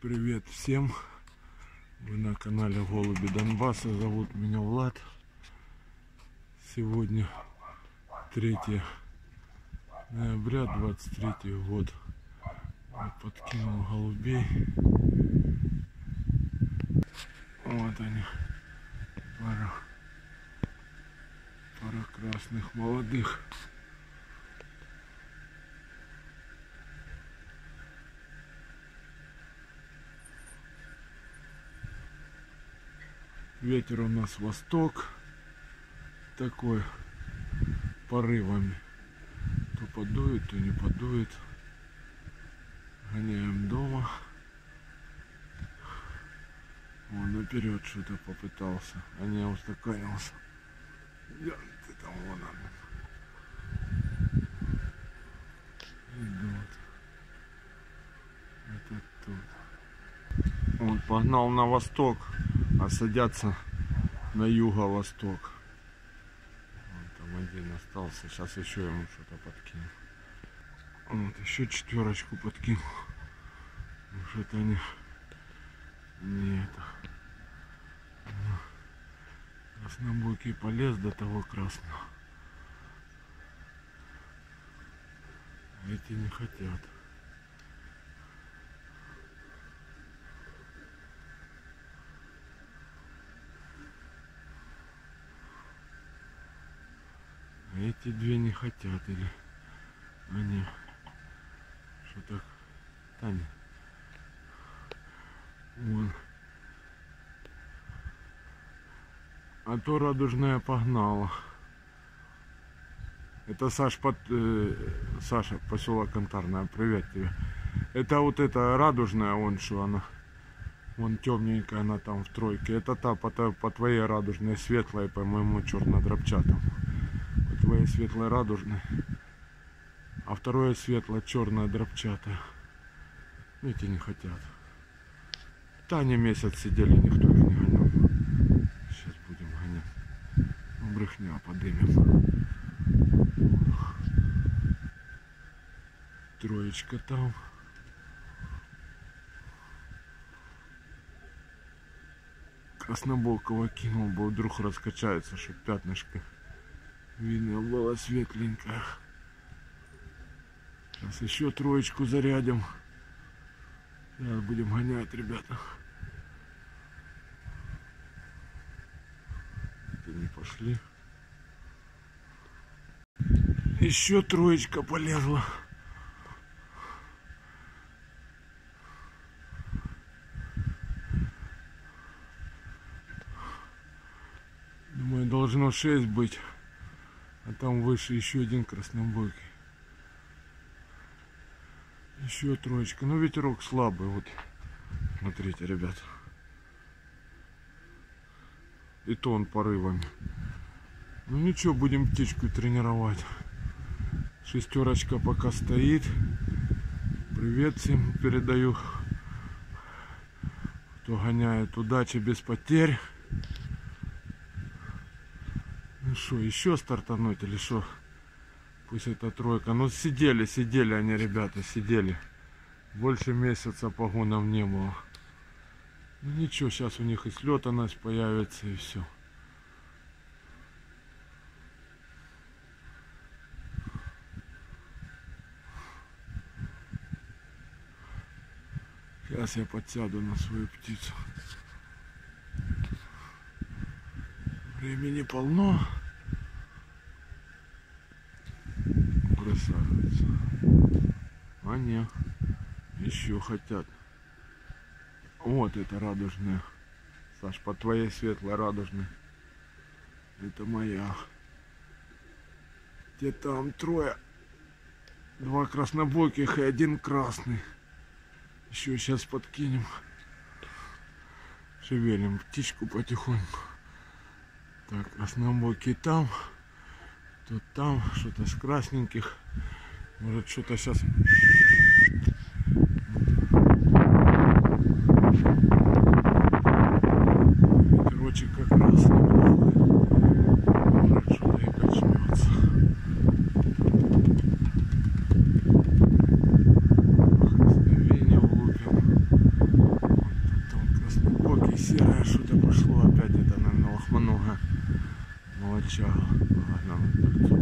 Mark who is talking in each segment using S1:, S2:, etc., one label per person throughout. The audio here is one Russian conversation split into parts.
S1: Привет всем! Вы на канале Голуби Донбасса. Зовут меня Влад. Сегодня 3 ноября 23 год. Вот подкинул голубей. Вот они. Пара красных молодых. Ветер у нас восток, такой порывами. То подует, то не подует. Гоняем дома. Он наперед что-то попытался, а не устаканился. Ты там вон он. Идут. Это тут. Он погнал на восток, а садятся на юго-восток. Там один остался. Сейчас еще ему что-то подкину. Вот еще четверочку подкинул. Что-то они не это. Краснобокий полез до того красного. А эти не хотят. А эти две не хотят, или они что-то Таня. Вон. А то радужная погнала. Это Саша, поселок Контарная. Привет тебе. Это вот эта радужная, вон что она. Вон темненькая она там в тройке. Это та по твоей радужной, светлой, по моему черно-дробчатому. По твоей светлой радужной. А второе светло-черное дробчатое. Эти не хотят. Таня месяц сидели, никто их не гонял. Сейчас будем гонять. Брехня подымем. Троечка там. Краснобокого кинул, бы вдруг раскачается, чтобы пятнышко видно было светленькое. Сейчас еще троечку зарядим. Сейчас будем гонять, ребята. Это не пошли. Еще троечка полезла. Думаю, должно 6 быть. А там выше еще один краснобокий. Еще троечка. Но ветерок слабый. Вот. Смотрите, ребят. И то он порывами. Ну ничего, будем птичку тренировать. Шестерочка пока стоит. Привет всем передаю. Кто гоняет, удачи без потерь. Ну что, еще стартануть или что? Пусть это тройка. Ну сидели они, ребята, сидели. Больше месяца погонов не было. Ну ничего, сейчас у них и слетанность появится, и все. Сейчас я подсяду на свою птицу. Времени полно. Красавица. А не, еще хотят. Вот это радужная. Саш, по твоей светлой радужной. Это моя. Где там трое. 2 краснобоких и 1 красный. Еще сейчас подкинем. Шевелим птичку потихоньку. Так, краснобокий там. Тут там. Что-то с красненьких. Может что-то сейчас... Короче, как раз неплохо. Может что-то и качнется. Хрестовение влупим. начало. Ладно, кольцо.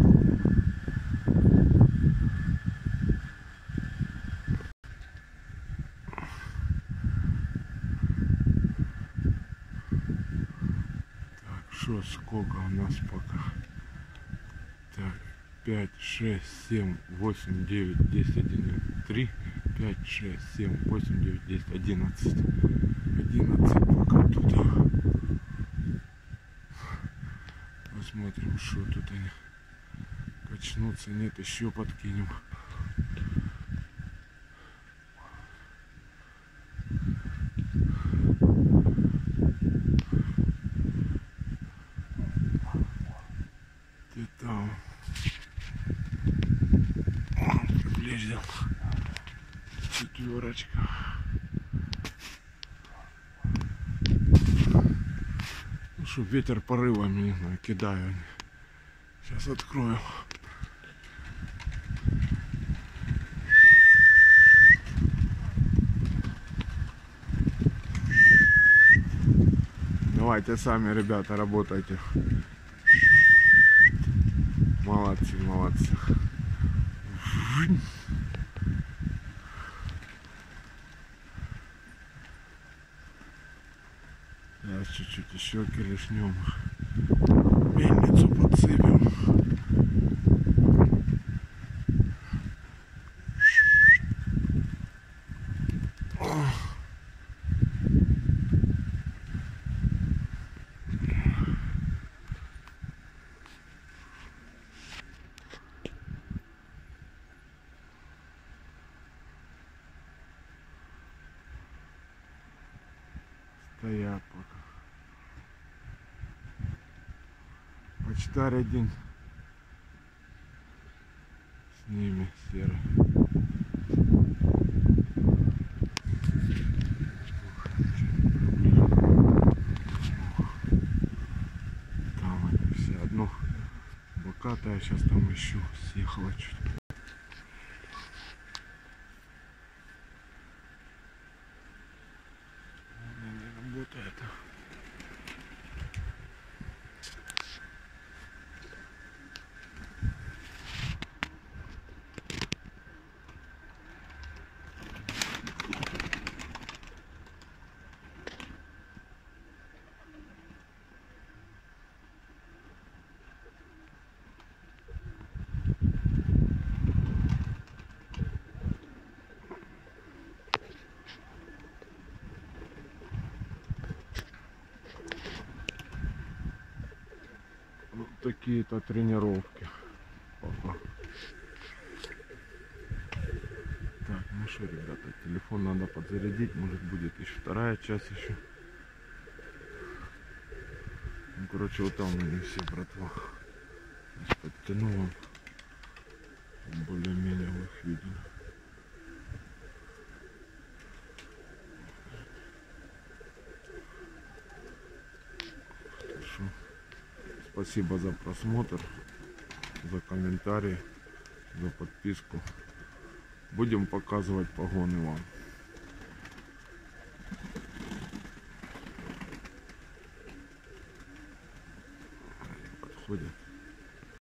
S1: Так, что, сколько у нас пока? Так, 5, 6, 7, 8, 9, 10, 11, 3, 5, 6, 7, 8, 9, 10, 11. 11 пока тут. Посмотрим, что тут они качнутся. Нет, еще подкинем. Ты там приблизил. Четверочка. Ну что, ветер порывами, не знаю, кидаю. Сейчас открою. Давайте сами, ребята, работайте. Молодцы, молодцы. Сейчас чуть-чуть еще келешнем. Мельницу подсыпем. Стоят пока. Почтарь один с ними серый. Там они все одно бокатая, сейчас там ищу, съехала чуть. Не работает. Вот такие-то тренировки. Пока. Так, ну что, ребята, телефон надо подзарядить, может будет еще вторая часть еще. Ну, короче, вот там они все, братва. Сейчас подтяну вам. Более-менее вы их видели. Хорошо. Спасибо за просмотр, за комментарии, за подписку. Будем показывать погоны вам. Подходят.